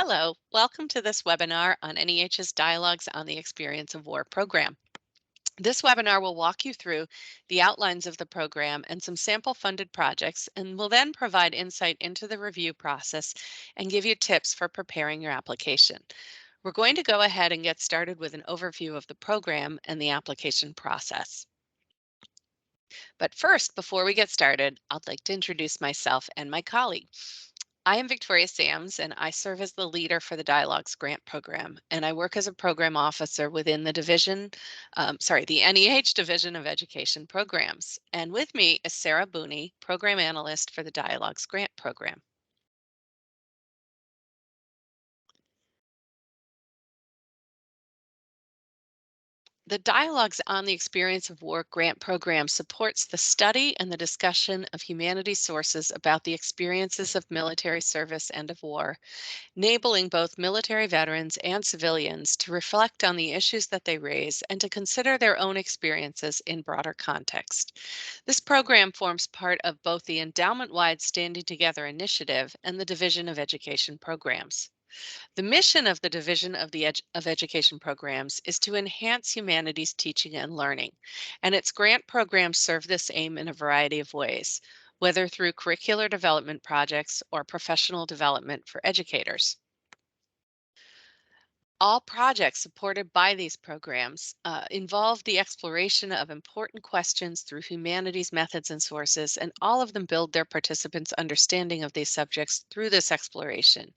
Hello, welcome to this webinar on NEH's Dialogues on the Experience of War program. This webinar will walk you through the outlines of the program and some sample funded projects and will then provide insight into the review process and give you tips for preparing your application. We're going to go ahead and get started with an overview of the program and the application process. But first, before we get started, I'd like to introduce myself and my colleague. I am Victoria Sams, and I serve as the leader for the Dialogues Grant Program, and I work as a program officer within the NEH Division of Education Programs. And with me is Sarah Booney, Program Analyst for the Dialogues Grant Program. The Dialogues on the Experience of War grant program supports the study and the discussion of humanities sources about the experiences of military service and of war, enabling both military veterans and civilians to reflect on the issues that they raise and to consider their own experiences in broader context. This program forms part of both the endowment-wide Standing Together initiative and the Division of Education Programs. The mission of the Division of Education Programs is to enhance humanities teaching and learning, and its grant programs serve this aim in a variety of ways, whether through curricular development projects or professional development for educators. All projects supported by these programs involve the exploration of important questions through humanities methods and sources, and all of them build their participants' understanding of these subjects through this exploration,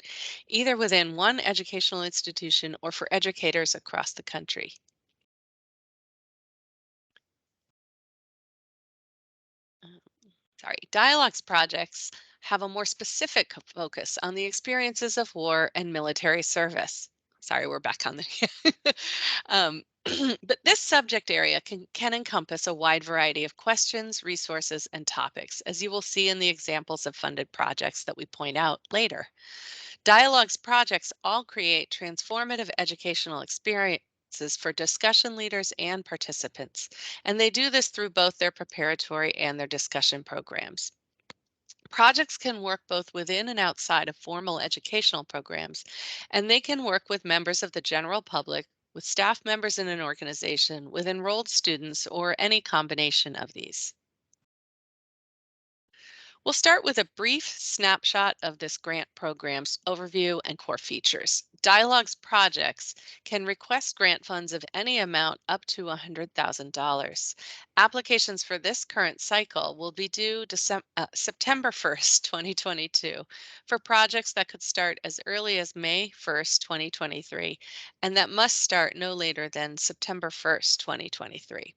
either within one educational institution or for educators across the country. Dialogues projects have a more specific focus on the experiences of war and military service. Sorry, we're back on the. um, but this subject area can encompass a wide variety of questions, resources, and topics, as you will see in the examples of funded projects that we point out later. Dialogues projects all create transformative educational experiences for discussion leaders and participants, and they do this through both their preparatory and their discussion programs. Projects can work both within and outside of formal educational programs, and they can work with members of the general public, with staff members in an organization, with enrolled students, or any combination of these. We'll start with a brief snapshot of this grant program's overview and core features. Dialogues projects can request grant funds of any amount up to $100,000. Applications for this current cycle will be due September 1st, 2022, for projects that could start as early as May 1st, 2023, and that must start no later than September 1st, 2023.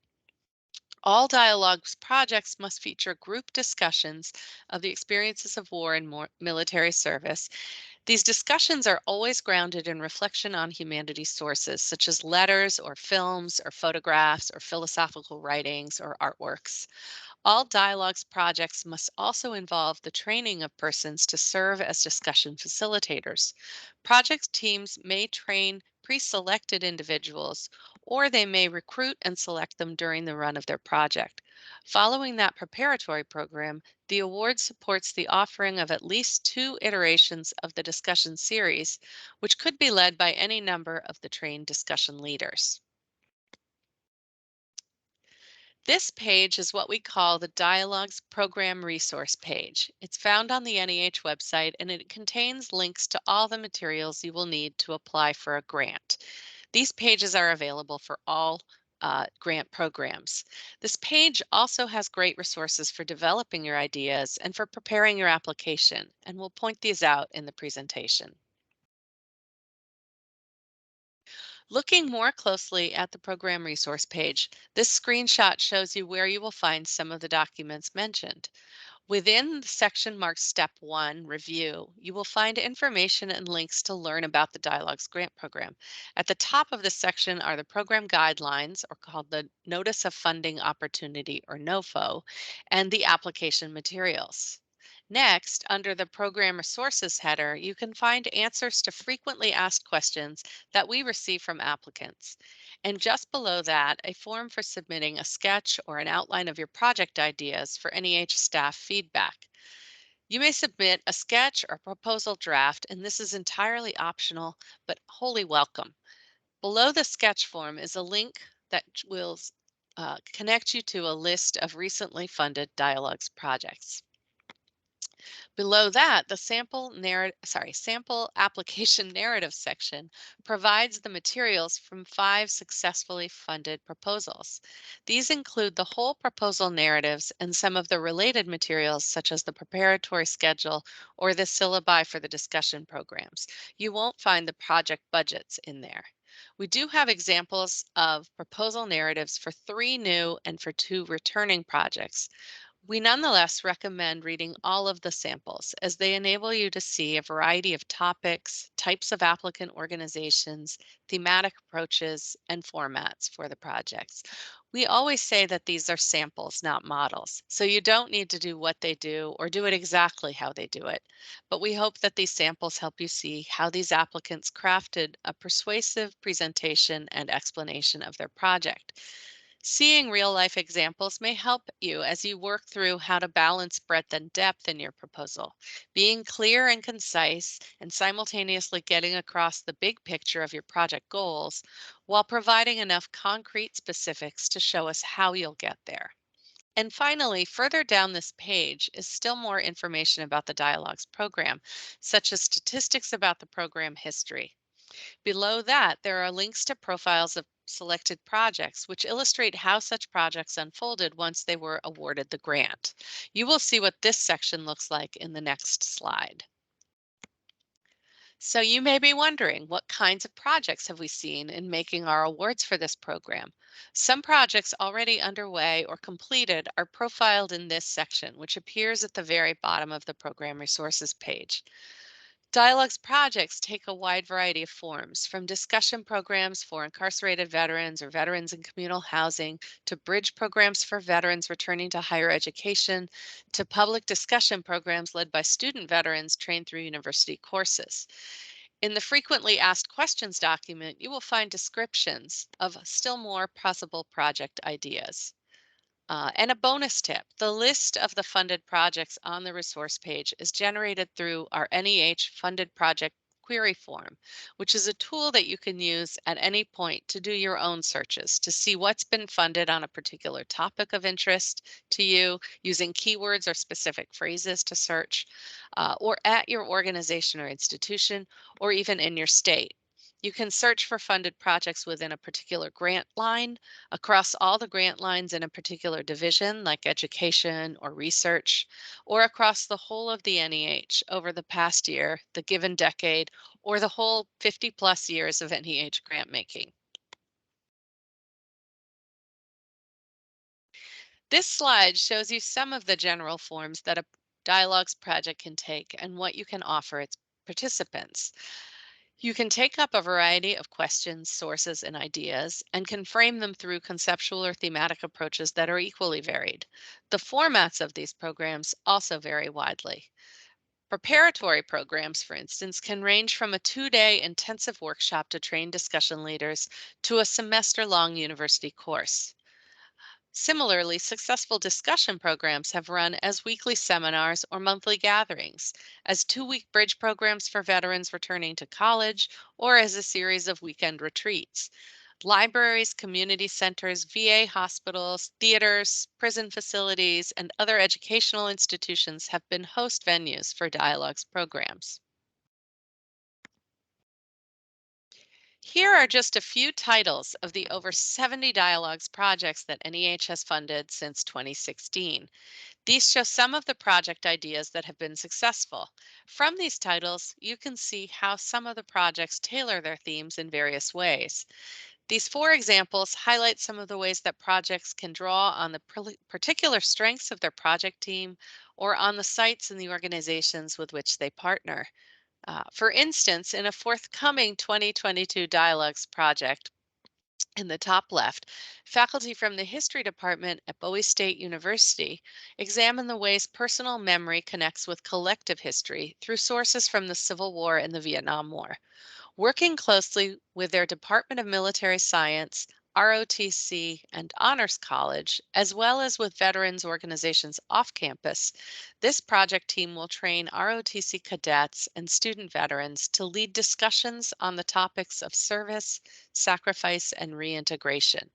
All dialogues projects must feature group discussions of the experiences of war and military service. These discussions are always grounded in reflection on humanities sources, such as letters or films or photographs or philosophical writings or artworks. All dialogues projects must also involve the training of persons to serve as discussion facilitators. Project teams may train pre-selected individuals, or they may recruit and select them during the run of their project. Following that preparatory program, the award supports the offering of at least 2 iterations of the discussion series, which could be led by any number of the trained discussion leaders. This page is what we call the Dialogues Program Resource page. It's found on the NEH website, and it contains links to all the materials you will need to apply for a grant. These pages are available for all grant programs. This page also has great resources for developing your ideas and for preparing your application, and we'll point these out in the presentation. Looking more closely at the program resource page, this screenshot shows you where you will find some of the documents mentioned. Within the section marked Step 1, Review, you will find information and links to learn about the Dialogues Grant Program. At the top of this section are the program guidelines, or called the Notice of Funding Opportunity, or NOFO, and the application materials. Next, under the Program Resources header, you can find answers to frequently asked questions that we receive from applicants. And just below that, a form for submitting a sketch or an outline of your project ideas for NEH staff feedback. You may submit a sketch or proposal draft, and this is entirely optional, but wholly welcome. Below the sketch form is a link that will connect you to a list of recently funded Dialogues projects. Below that, the sample application narrative section provides the materials from 5 successfully funded proposals. These include the whole proposal narratives and some of the related materials such as the preparatory schedule or the syllabi for the discussion programs. You won't find the project budgets in there. We do have examples of proposal narratives for 3 new and for 2 returning projects. We nonetheless recommend reading all of the samples as they enable you to see a variety of topics, types of applicant organizations, thematic approaches, and formats for the projects. We always say that these are samples, not models, so you don't need to do what they do or do it exactly how they do it. But we hope that these samples help you see how these applicants crafted a persuasive presentation and explanation of their project. Seeing real life examples may help you as you work through how to balance breadth and depth in your proposal. Being clear and concise and simultaneously getting across the big picture of your project goals while providing enough concrete specifics to show us how you'll get there. And finally, further down this page is still more information about the Dialogues program, such as statistics about the program history. Below that, there are links to profiles of selected projects, which illustrate how such projects unfolded once they were awarded the grant. You will see what this section looks like in the next slide. So you may be wondering, what kinds of projects have we seen in making our awards for this program? Some projects already underway or completed are profiled in this section, which appears at the very bottom of the program resources page. Dialogues projects take a wide variety of forms, from discussion programs for incarcerated veterans or veterans in communal housing, to bridge programs for veterans returning to higher education, to public discussion programs led by student veterans trained through university courses. In the frequently asked questions document, you will find descriptions of still more possible project ideas. And a bonus tip, the list of the funded projects on the resource page is generated through our NEH funded project query form, which is a tool that you can use at any point to do your own searches to see what's been funded on a particular topic of interest to you, using keywords or specific phrases to search, or at your organization or institution, or even in your state. You can search for funded projects within a particular grant line, across all the grant lines in a particular division like education or research, or across the whole of the NEH over the past year, the given decade, or the whole 50 plus years of NEH grant making. This slide shows you some of the general forms that a Dialogues project can take and what you can offer its participants. You can take up a variety of questions, sources, and ideas and can frame them through conceptual or thematic approaches that are equally varied. The formats of these programs also vary widely. Preparatory programs, for instance, can range from a 2-day intensive workshop to train discussion leaders to a semester-long university course. Similarly, successful discussion programs have run as weekly seminars or monthly gatherings, as 2-week bridge programs for veterans returning to college, or as a series of weekend retreats. Libraries, community centers, VA hospitals, theaters, prison facilities, and other educational institutions have been host venues for Dialogues programs. Here are just a few titles of the over 70 Dialogues projects that NEH has funded since 2016. These show some of the project ideas that have been successful. From these titles, you can see how some of the projects tailor their themes in various ways. These 4 examples highlight some of the ways that projects can draw on the particular strengths of their project team or on the sites and the organizations with which they partner. For instance, in a forthcoming 2022 Dialogues project, in the top left, faculty from the history department at Bowie State University examine the ways personal memory connects with collective history through sources from the Civil War and the Vietnam War. Working closely with their Department of Military Science, ROTC, and Honors College, as well as with veterans organizations off campus. This project team will train ROTC cadets and student veterans to lead discussions on the topics of service, sacrifice, and reintegration.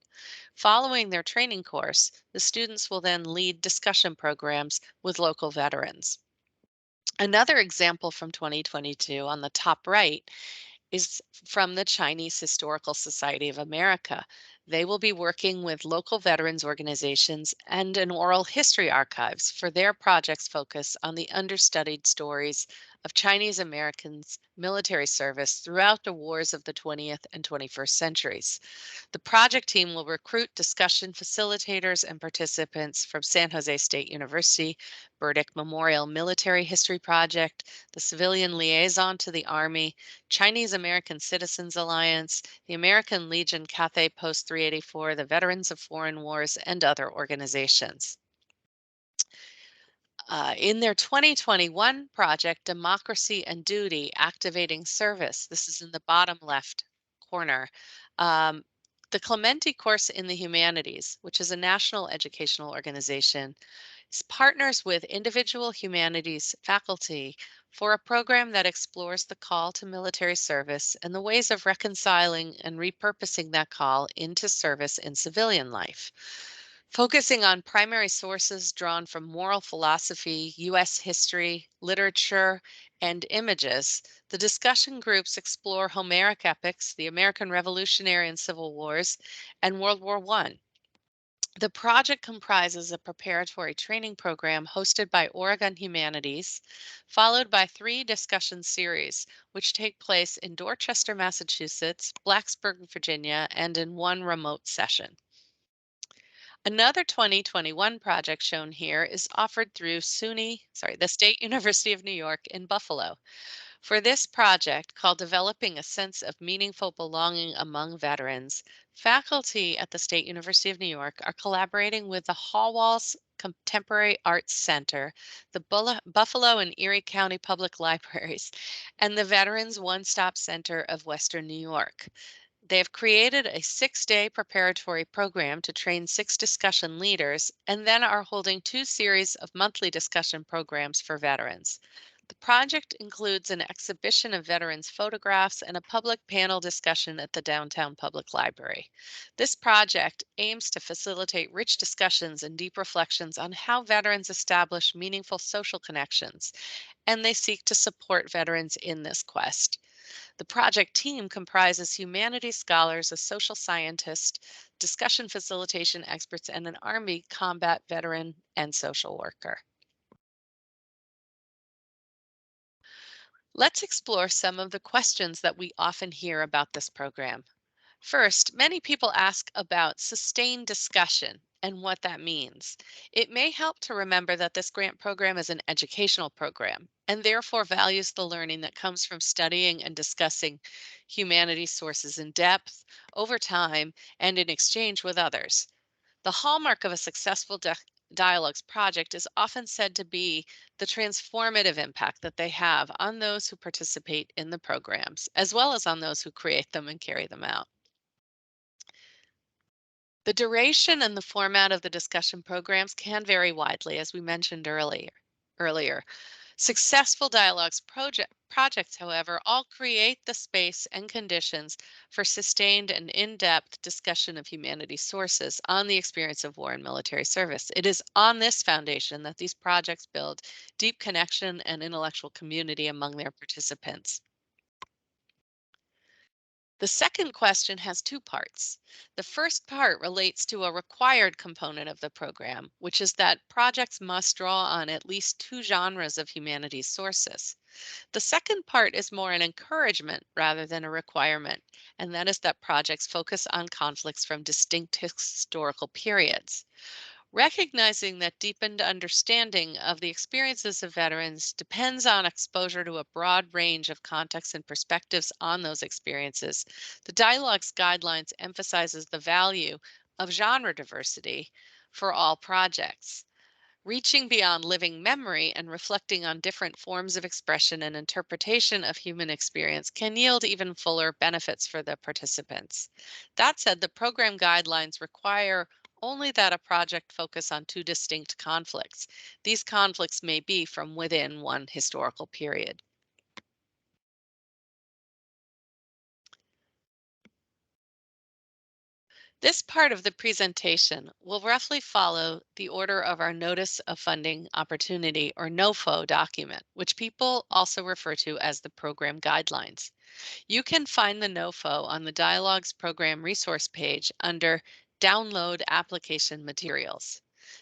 Following their training course, the students will then lead discussion programs with local veterans. Another example from 2022 on the top right is from the Chinese Historical Society of America. They will be working with local veterans organizations and an oral history archives for their project's focus on the understudied stories of Chinese Americans' military service throughout the wars of the 20th and 21st centuries. The project team will recruit discussion facilitators and participants from San Jose State University, Burdick Memorial Military History Project, the Civilian Liaison to the Army, Chinese American Citizens Alliance, the American Legion Cathay Post 384, the Veterans of Foreign Wars, and other organizations. In their 2021 project, Democracy and Duty, Activating Service, this is in the bottom left corner, um, the Clementi Course in the Humanities, which is a national educational organization, partners with individual humanities faculty for a program that explores the call to military service and the ways of reconciling and repurposing that call into service in civilian life. Focusing on primary sources drawn from moral philosophy, U.S. history, literature, and images, the discussion groups explore Homeric epics, the American Revolutionary and Civil Wars, and World War I. The project comprises a preparatory training program hosted by Oregon Humanities, followed by 3 discussion series, which take place in Dorchester, Massachusetts, Blacksburg, Virginia, and in 1 remote session. Another 2021 project shown here is offered through the State University of New York in Buffalo. For this project, called Developing a Sense of Meaningful Belonging Among Veterans, faculty at the State University of New York are collaborating with the Hallwalls Contemporary Arts Center, the Buffalo and Erie County Public Libraries, and the Veterans One Stop Center of Western New York. They have created a 6-day preparatory program to train 6 discussion leaders and then are holding 2 series of monthly discussion programs for veterans. The project includes an exhibition of veterans' photographs and a public panel discussion at the downtown public library. This project aims to facilitate rich discussions and deep reflections on how veterans establish meaningful social connections, and they seek to support veterans in this quest. The project team comprises humanities scholars, a social scientist, discussion facilitation experts, and an Army combat veteran and social worker. Let's explore some of the questions that we often hear about this program. First, many people ask about sustained discussion and what that means. It may help to remember that this grant program is an educational program and therefore values the learning that comes from studying and discussing humanities sources in depth, over time, and in exchange with others. The hallmark of a successful dialogues project is often said to be the transformative impact that they have on those who participate in the programs, as well as on those who create them and carry them out. The duration and the format of the discussion programs can vary widely, as we mentioned earlier. Successful dialogues projects, however, all create the space and conditions for sustained and in-depth discussion of humanities sources on the experience of war and military service. It is on this foundation that these projects build deep connection and intellectual community among their participants. The second question has 2 parts. The first part relates to a required component of the program, which is that projects must draw on at least 2 genres of humanities sources. The second part is more an encouragement rather than a requirement, and that is that projects focus on conflicts from distinct historical periods. Recognizing that deepened understanding of the experiences of veterans depends on exposure to a broad range of contexts and perspectives on those experiences, the dialogues guidelines emphasizes the value of genre diversity for all projects. Reaching beyond living memory and reflecting on different forms of expression and interpretation of human experience can yield even fuller benefits for the participants. That said, the program guidelines require only that a project focus on two distinct conflicts. These conflicts may be from within one historical period. This part of the presentation will roughly follow the order of our Notice of Funding Opportunity or NOFO document, which people also refer to as the program guidelines. You can find the NOFO on the Dialogues Program resource page under Download Application Materials.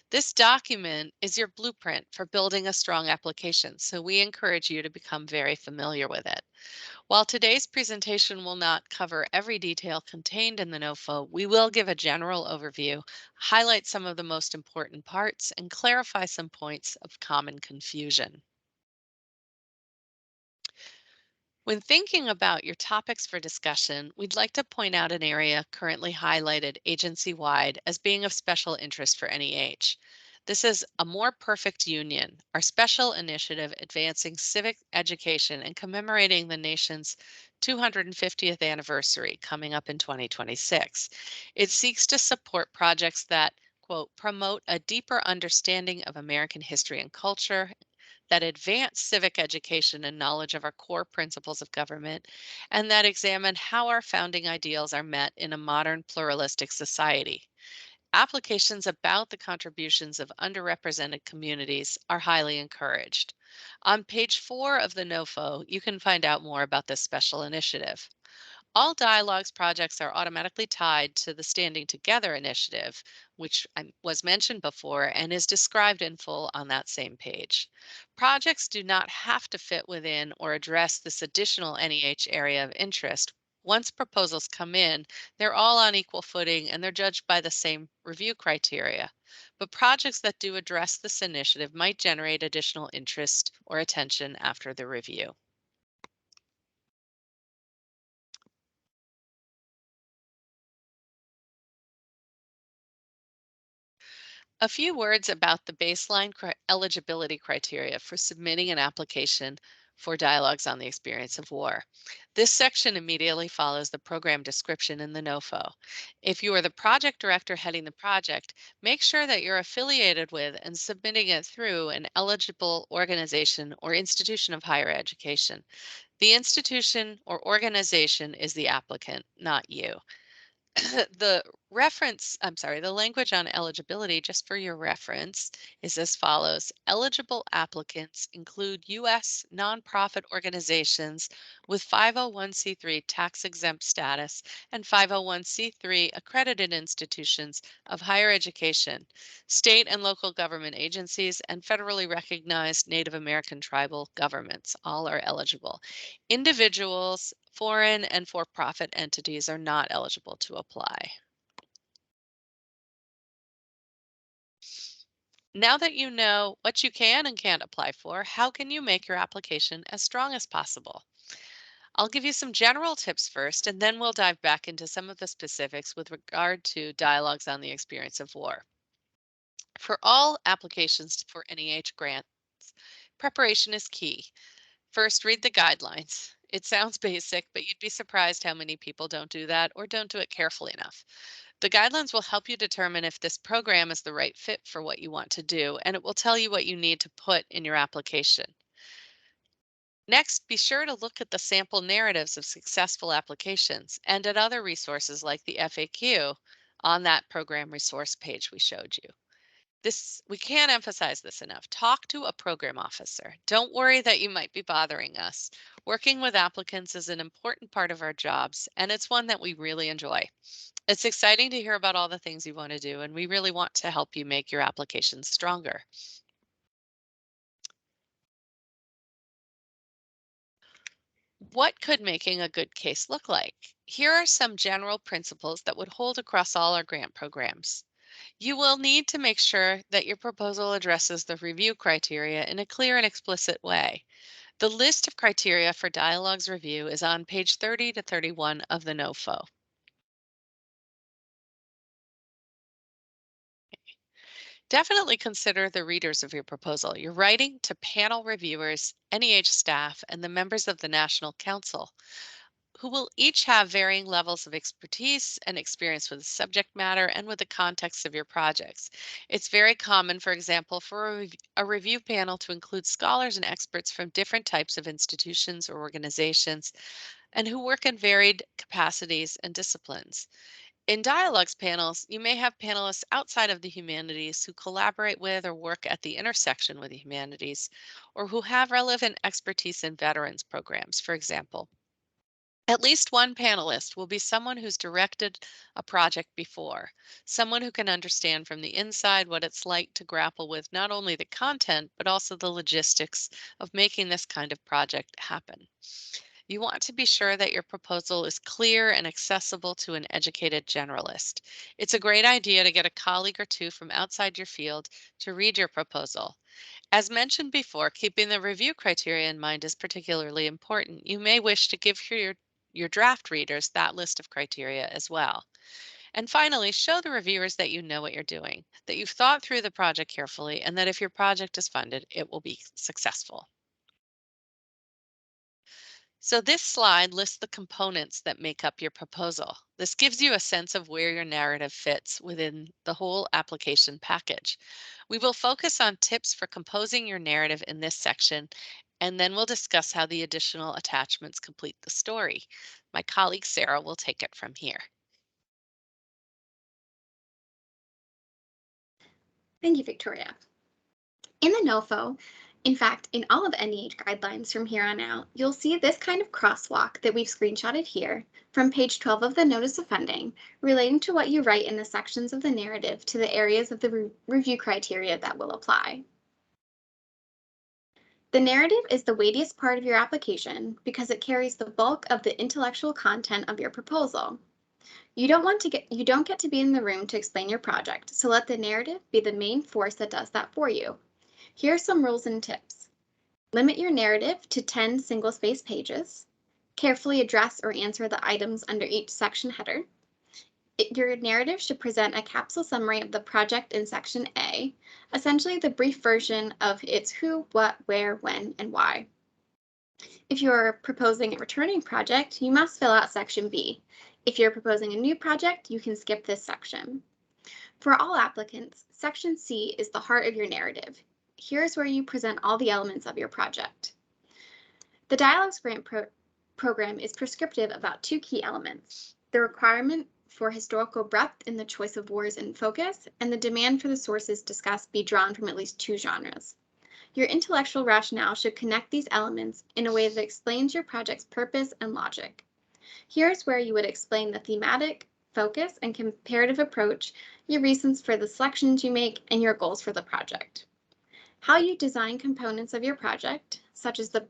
This document is your blueprint for building a strong application, so we encourage you to become very familiar with it. While today's presentation will not cover every detail contained in the NOFO, we will give a general overview, highlight some of the most important parts, and clarify some points of common confusion. When thinking about your topics for discussion, we'd like to point out an area currently highlighted agency-wide as being of special interest for NEH. This is A More Perfect Union, our special initiative advancing civic education and commemorating the nation's 250th anniversary coming up in 2026. It seeks to support projects that, quote, promote a deeper understanding of American history and culture, that advance civic education and knowledge of our core principles of government, and that examine how our founding ideals are met in a modern pluralistic society. Applications about the contributions of underrepresented communities are highly encouraged. On page 4 of the NOFO, you can find out more about this special initiative. All dialogues projects are automatically tied to the Standing Together initiative, which was mentioned before and is described in full on that same page. Projects do not have to fit within or address this additional NEH area of interest. Once proposals come in, they're all on equal footing and they're judged by the same review criteria. But projects that do address this initiative might generate additional interest or attention after the review. A few words about the baseline eligibility criteria for submitting an application for Dialogues on the Experience of War. This section immediately follows the program description in the NOFO. If you are the project director heading the project, make sure that you're affiliated with and submitting it through an eligible organization or institution of higher education. The institution or organization is the applicant, not you. The the language on eligibility, just for your reference, is as follows. Eligible applicants include U.S. nonprofit organizations with 501c3 tax exempt status and 501c3 accredited institutions of higher education, state and local government agencies, and federally recognized Native American tribal governments. All are eligible. Individuals, foreign and for-profit entities are not eligible to apply. Now that you know what you can and can't apply for, how can you make your application as strong as possible? I'll give you some general tips first, and then we'll dive back into some of the specifics with regard to dialogues on the experience of war. For all applications for NEH grants, preparation is key. First, read the guidelines. It sounds basic, but you'd be surprised how many people don't do that or don't do it carefully enough. The guidelines will help you determine if this program is the right fit for what you want to do, and it will tell you what you need to put in your application. Next, be sure to look at the sample narratives of successful applications and at other resources like the FAQ on that program resource page we showed you. We can't emphasize this enough. Talk to a program officer. Don't worry that you might be bothering us. Working with applicants is an important part of our jobs, and it's one that we really enjoy. It's exciting to hear about all the things you want to do, and we really want to help you make your applications stronger. What could making a good case look like? Here are some general principles that would hold across all our grant programs. You will need to make sure that your proposal addresses the review criteria in a clear and explicit way. The list of criteria for Dialogues review is on page 30 to 31 of the NOFO. Definitely consider the readers of your proposal. You're writing to panel reviewers, NEH staff, and the members of the National Council, who will each have varying levels of expertise and experience with the subject matter and with the context of your projects. It's very common, for example, for a review panel to include scholars and experts from different types of institutions or organizations and who work in varied capacities and disciplines. In dialogues panels, you may have panelists outside of the humanities who collaborate with or work at the intersection with the humanities, or who have relevant expertise in veterans programs, for example. At least one panelist will be someone who's directed a project before, someone who can understand from the inside what it's like to grapple with not only the content, but also the logistics of making this kind of project happen. You want to be sure that your proposal is clear and accessible to an educated generalist. It's a great idea to get a colleague or two from outside your field to read your proposal. As mentioned before, keeping the review criteria in mind is particularly important. You may wish to give your draft readers that list of criteria as well. And finally, show the reviewers that you know what you're doing, that you've thought through the project carefully, and that if your project is funded, it will be successful. So this slide lists the components that make up your proposal. This gives you a sense of where your narrative fits within the whole application package. We will focus on tips for composing your narrative in this section, and then we'll discuss how the additional attachments complete the story. My colleague Sarah will take it from here. Thank you, Victoria. In the NOFO, in fact, in all of NEH guidelines from here on out, you'll see this kind of crosswalk that we've screenshotted here from page 12 of the Notice of Funding, relating to what you write in the sections of the narrative to the areas of the review criteria that will apply. The narrative is the weightiest part of your application because it carries the bulk of the intellectual content of your proposal. You don't get to be in the room to explain your project, so let the narrative be the main force that does that for you. Here are some rules and tips. Limit your narrative to 10 single-space pages. Carefully address or answer the items under each section header. Your narrative should present a capsule summary of the project in section A, essentially the brief version of its who, what, where, when, and why. If you're proposing a returning project, you must fill out section B. If you're proposing a new project, you can skip this section. For all applicants, section C is the heart of your narrative. Here's where you present all the elements of your project. The Dialogues Grant Program is prescriptive about two key elements: the requirement for historical breadth in the choice of wars and focus, and the demand for the sources discussed be drawn from at least two genres. Your intellectual rationale should connect these elements in a way that explains your project's purpose and logic. Here's where you would explain the thematic, focus, and comparative approach, your reasons for the selections you make, and your goals for the project. How you design components of your project, such as the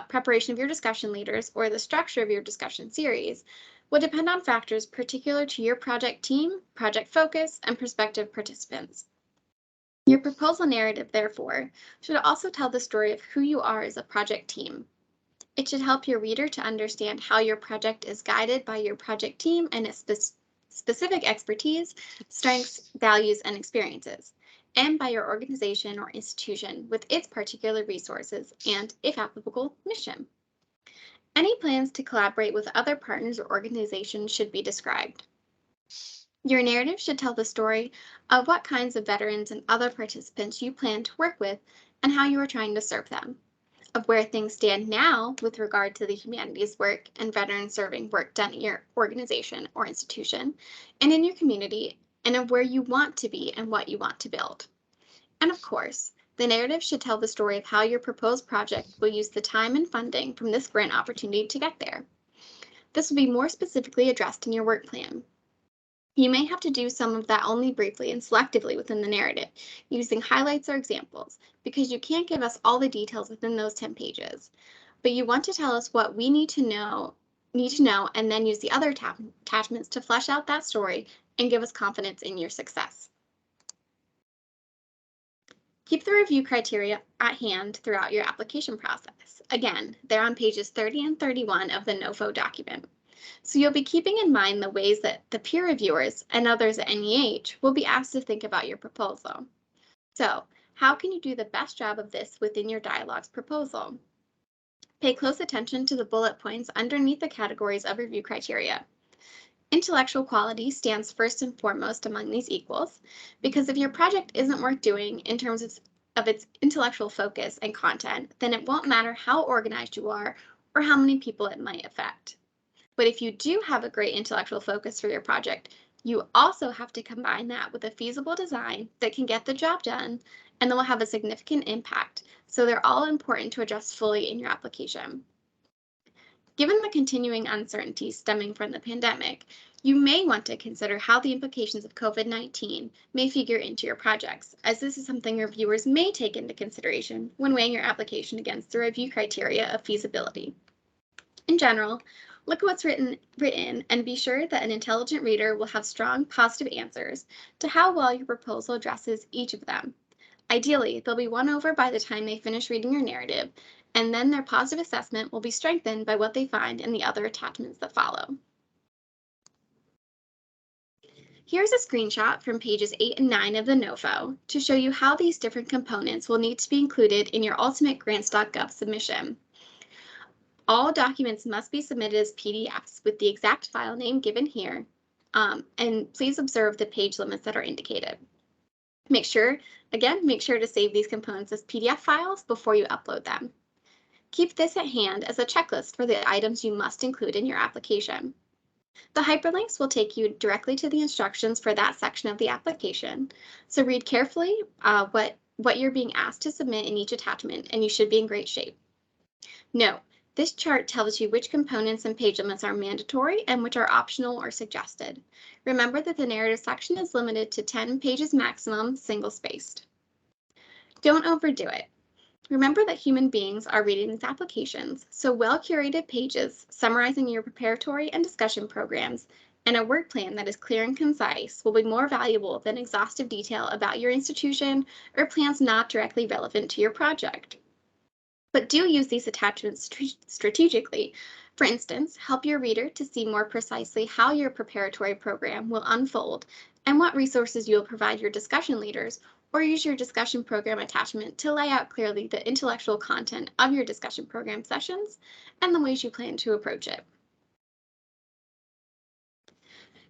preparation of your discussion leaders or the structure of your discussion series, will depend on factors particular to your project team, project focus, and prospective participants. Your proposal narrative, therefore, should also tell the story of who you are as a project team. It should help your reader to understand how your project is guided by your project team and its specific expertise, strengths, values, and experiences, and by your organization or institution with its particular resources and, if applicable, mission. Any plans to collaborate with other partners or organizations should be described. Your narrative should tell the story of what kinds of veterans and other participants you plan to work with and how you are trying to serve them, of where things stand now with regard to the humanities work and veteran serving work done at your organization or institution and in your community, and of where you want to be and what you want to build. And of course, the narrative should tell the story of how your proposed project will use the time and funding from this grant opportunity to get there. This will be more specifically addressed in your work plan. You may have to do some of that only briefly and selectively within the narrative, using highlights or examples, because you can't give us all the details within those 10 pages. But you want to tell us what we need to know, and then use the other attachments to flesh out that story and give us confidence in your success. Keep the review criteria at hand throughout your application process. Again, they're on pages 30 and 31 of the NOFO document. So you'll be keeping in mind the ways that the peer reviewers and others at NEH will be asked to think about your proposal. So, how can you do the best job of this within your dialogue's proposal? Pay close attention to the bullet points underneath the categories of review criteria. Intellectual quality stands first and foremost among these equals, because if your project isn't worth doing in terms of its intellectual focus and content, then it won't matter how organized you are or how many people it might affect. But if you do have a great intellectual focus for your project, you also have to combine that with a feasible design that can get the job done and that will have a significant impact. So they're all important to address fully in your application. Given the continuing uncertainty stemming from the pandemic, you may want to consider how the implications of COVID-19 may figure into your projects, as this is something reviewers may take into consideration when weighing your application against the review criteria of feasibility. In general, look at what's written and be sure that an intelligent reader will have strong positive answers to how well your proposal addresses each of them. Ideally, they'll be won over by the time they finish reading your narrative, and then their positive assessment will be strengthened by what they find in the other attachments that follow. Here's a screenshot from pages 8 and 9 of the NOFO to show you how these different components will need to be included in your ultimate grants.gov submission. All documents must be submitted as PDFs with the exact file name given here, and please observe the page limits that are indicated. Make sure to save these components as PDF files before you upload them. Keep this at hand as a checklist for the items you must include in your application. The hyperlinks will take you directly to the instructions for that section of the application, so read carefully what you're being asked to submit in each attachment, and you should be in great shape. Note, this chart tells you which components and page limits are mandatory and which are optional or suggested. Remember that the narrative section is limited to 10 pages maximum, single-spaced. Don't overdo it. Remember that human beings are reading these applications, so well-curated pages summarizing your preparatory and discussion programs and a work plan that is clear and concise will be more valuable than exhaustive detail about your institution or plans not directly relevant to your project. But do use these attachments strategically. For instance, help your reader to see more precisely how your preparatory program will unfold and what resources you will provide your discussion leaders, or use your discussion program attachment to lay out clearly the intellectual content of your discussion program sessions and the ways you plan to approach it.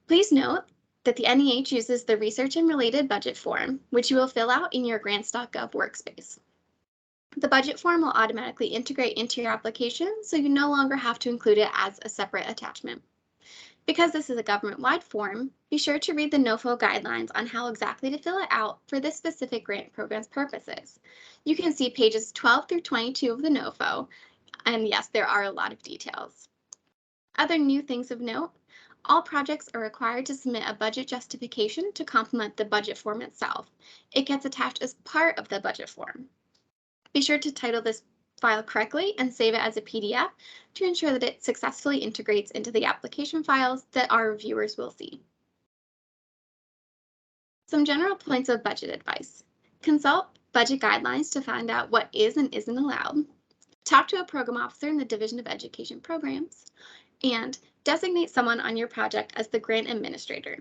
Please note that the NEH uses the Research and Related Budget form, which you will fill out in your grants.gov workspace. The budget form will automatically integrate into your application, so you no longer have to include it as a separate attachment. Because this is a government-wide form, be sure to read the NOFO guidelines on how exactly to fill it out for this specific grant program's purposes. You can see pages 12 through 22 of the NOFO, and yes, there are a lot of details. Other new things of note, all projects are required to submit a budget justification to complement the budget form itself. It gets attached as part of the budget form. Be sure to title this file correctly and save it as a PDF to ensure that it successfully integrates into the application files that our reviewers will see. Some general points of budget advice. Consult budget guidelines to find out what is and isn't allowed. Talk to a program officer in the Division of Education Programs, and designate someone on your project as the grant administrator.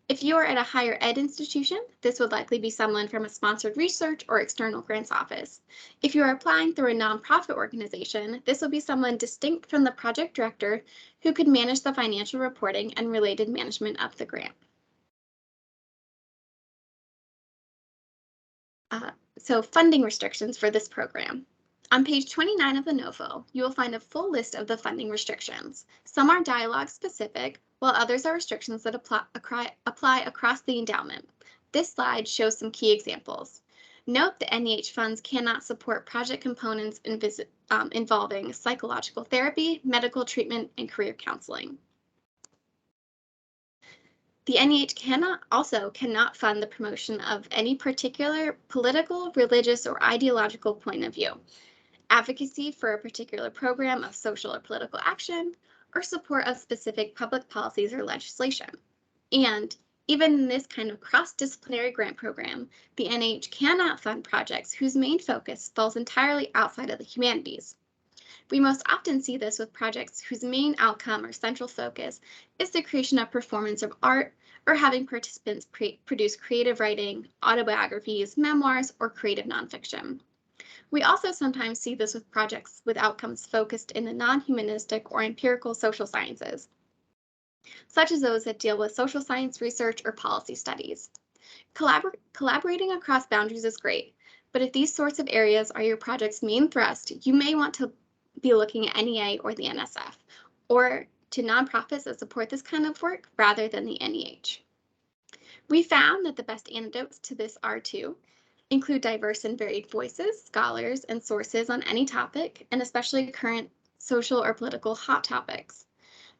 If you are at a higher ed institution, this would likely be someone from a sponsored research or external grants office. If you are applying through a nonprofit organization, this will be someone distinct from the project director who could manage the financial reporting and related management of the grant. So funding restrictions for this program. On page 29 of the NOFO, you will find a full list of the funding restrictions. Some are dialogue specific, while others are restrictions that apply across the endowment. This slide shows some key examples. Note that NEH funds cannot support project components involving psychological therapy, medical treatment, and career counseling. The NEH cannot fund the promotion of any particular political, religious, or ideological point of view, advocacy for a particular program of social or political action, or support of specific public policies or legislation. And even in this kind of cross-disciplinary grant program, the NIH cannot fund projects whose main focus falls entirely outside of the humanities. We most often see this with projects whose main outcome or central focus is the creation of performance of art or having participants produce creative writing, autobiographies, memoirs, or creative nonfiction. We also sometimes see this with projects with outcomes focused in the non-humanistic or empirical social sciences, such as those that deal with social science research or policy studies. Collaborating across boundaries is great, but if these sorts of areas are your project's main thrust, you may want to be looking at NEA or the NSF, or to nonprofits that support this kind of work rather than the NEH. We found that the best antidotes to this are to include diverse and varied voices, scholars, and sources on any topic, and especially current social or political hot topics.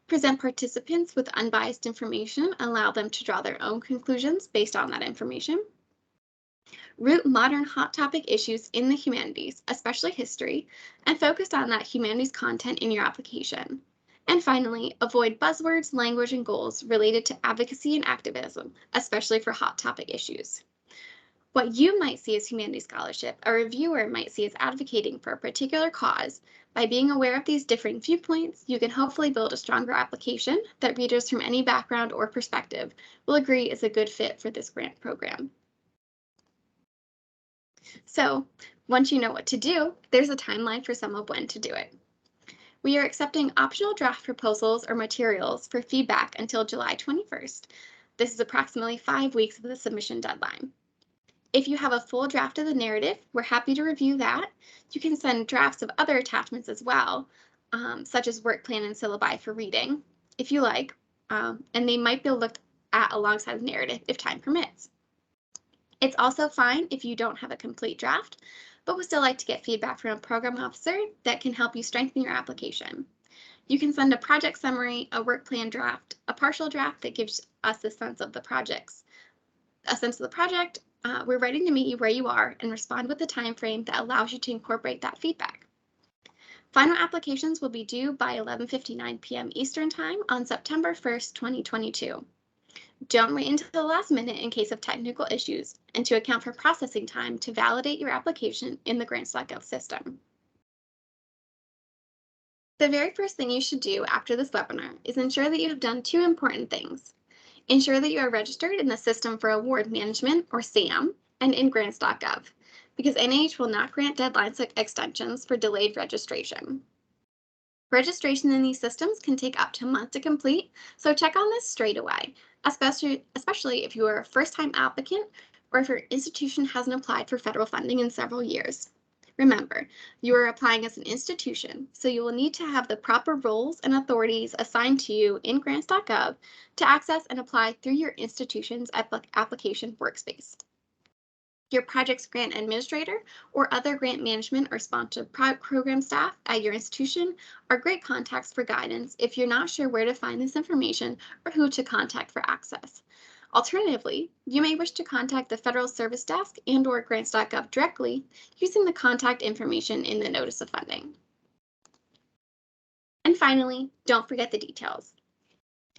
Present participants with unbiased information, allow them to draw their own conclusions based on that information. Root modern hot topic issues in the humanities, especially history, and focus on that humanities content in your application. And finally, avoid buzzwords, language, and goals related to advocacy and activism, especially for hot topic issues. What you might see as humanities scholarship, a reviewer might see as advocating for a particular cause. By being aware of these differing viewpoints, you can hopefully build a stronger application that readers from any background or perspective will agree is a good fit for this grant program. So, once you know what to do, there's a timeline for some of when to do it. We are accepting optional draft proposals or materials for feedback until July 21st. This is approximately 5 weeks of the submission deadline. If you have a full draft of the narrative, we're happy to review that. You can send drafts of other attachments as well, such as work plan and syllabi for reading, if you like, and they might be looked at alongside the narrative if time permits. It's also fine if you don't have a complete draft, but would still like to get feedback from a program officer that can help you strengthen your application. You can send a project summary, a work plan draft, a partial draft that gives us a sense of the project. We're ready to meet you where you are and respond with a time frame that allows you to incorporate that feedback. Final applications will be due by 11:59 p.m. Eastern Time on September 1st, 2022. Don't wait until the last minute in case of technical issues, and to account for processing time to validate your application in the grants.gov system. The very first thing you should do after this webinar is ensure that you have done two important things. Ensure that you are registered in the System for Award Management, or SAM, and in grants.gov, because NIH will not grant deadline extensions for delayed registration. Registration in these systems can take up to a month to complete, so check on this straight away, especially if you are a first-time applicant or if your institution hasn't applied for federal funding in several years. Remember, you are applying as an institution, so you will need to have the proper roles and authorities assigned to you in grants.gov to access and apply through your institution's application workspace. Your project's grant administrator or other grant management or sponsored program staff at your institution are great contacts for guidance if you're not sure where to find this information or who to contact for access. Alternatively, you may wish to contact the Federal Service Desk and/or grants.gov directly using the contact information in the Notice of Funding. And finally, don't forget the details.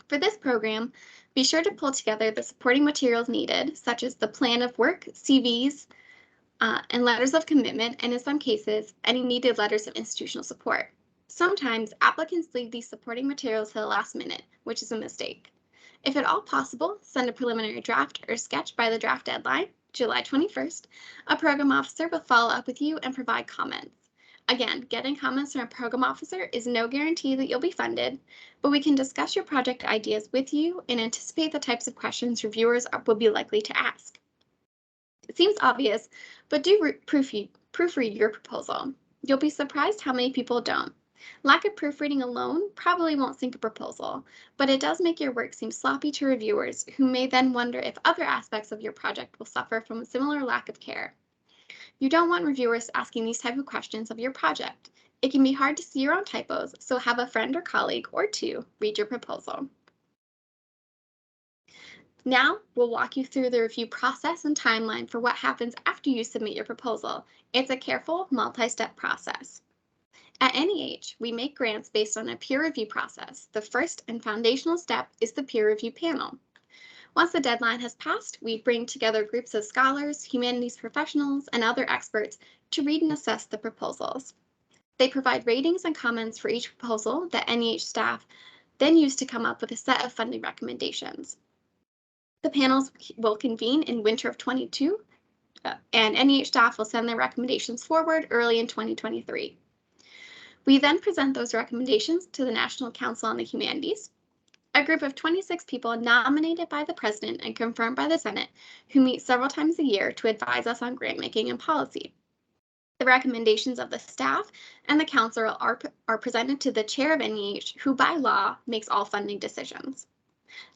For this program, be sure to pull together the supporting materials needed, such as the plan of work, CVs, and letters of commitment, and in some cases, any needed letters of institutional support. Sometimes applicants leave these supporting materials to the last minute, which is a mistake. If at all possible, send a preliminary draft or sketch by the draft deadline, July 21st. A program officer will follow up with you and provide comments. Again, getting comments from a program officer is no guarantee that you'll be funded, but we can discuss your project ideas with you and anticipate the types of questions reviewers will be likely to ask. It seems obvious, but do proofread your proposal. You'll be surprised how many people don't. Lack of proofreading alone probably won't sink a proposal, but it does make your work seem sloppy to reviewers who may then wonder if other aspects of your project will suffer from a similar lack of care. You don't want reviewers asking these type of questions of your project. It can be hard to see your own typos, so have a friend or colleague or two read your proposal. Now, we'll walk you through the review process and timeline for what happens after you submit your proposal. It's a careful, multi-step process. At NEH, we make grants based on a peer review process. The first and foundational step is the peer review panel. Once the deadline has passed, we bring together groups of scholars, humanities professionals, and other experts to read and assess the proposals. They provide ratings and comments for each proposal that NEH staff then use to come up with a set of funding recommendations. The panels will convene in winter of 22, and NEH staff will send their recommendations forward early in 2023. We then present those recommendations to the National Council on the Humanities, a group of 26 people nominated by the President and confirmed by the Senate, who meet several times a year to advise us on grant making and policy. The recommendations of the staff and the council are presented to the chair of NEH, who by law makes all funding decisions.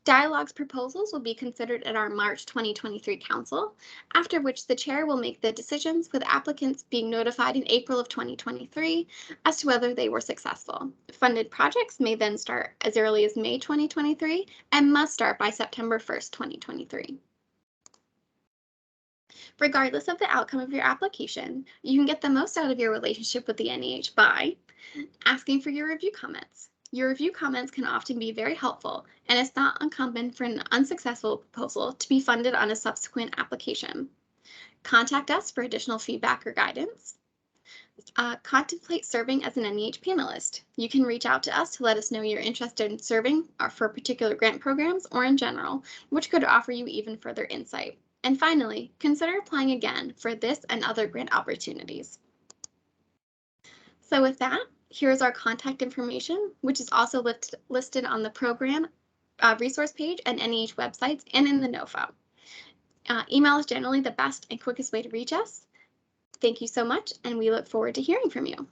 Dialogue's proposals will be considered at our March 2023 council, after which the chair will make the decisions, with applicants being notified in April of 2023 as to whether they were successful. Funded projects may then start as early as May 2023 and must start by September 1st, 2023. Regardless of the outcome of your application, you can get the most out of your relationship with the NEH by asking for your review comments. Your review comments can often be very helpful, and it's not uncommon for an unsuccessful proposal to be funded on a subsequent application. Contact us for additional feedback or guidance. Contemplate serving as an NEH panelist. You can reach out to us to let us know you're interested in serving for particular grant programs or in general, which could offer you even further insight. And finally, consider applying again for this and other grant opportunities. So with that, here's our contact information, which is also listed on the program resource page and NEH websites and in the NOFO. Email is generally the best and quickest way to reach us. Thank you so much, and we look forward to hearing from you.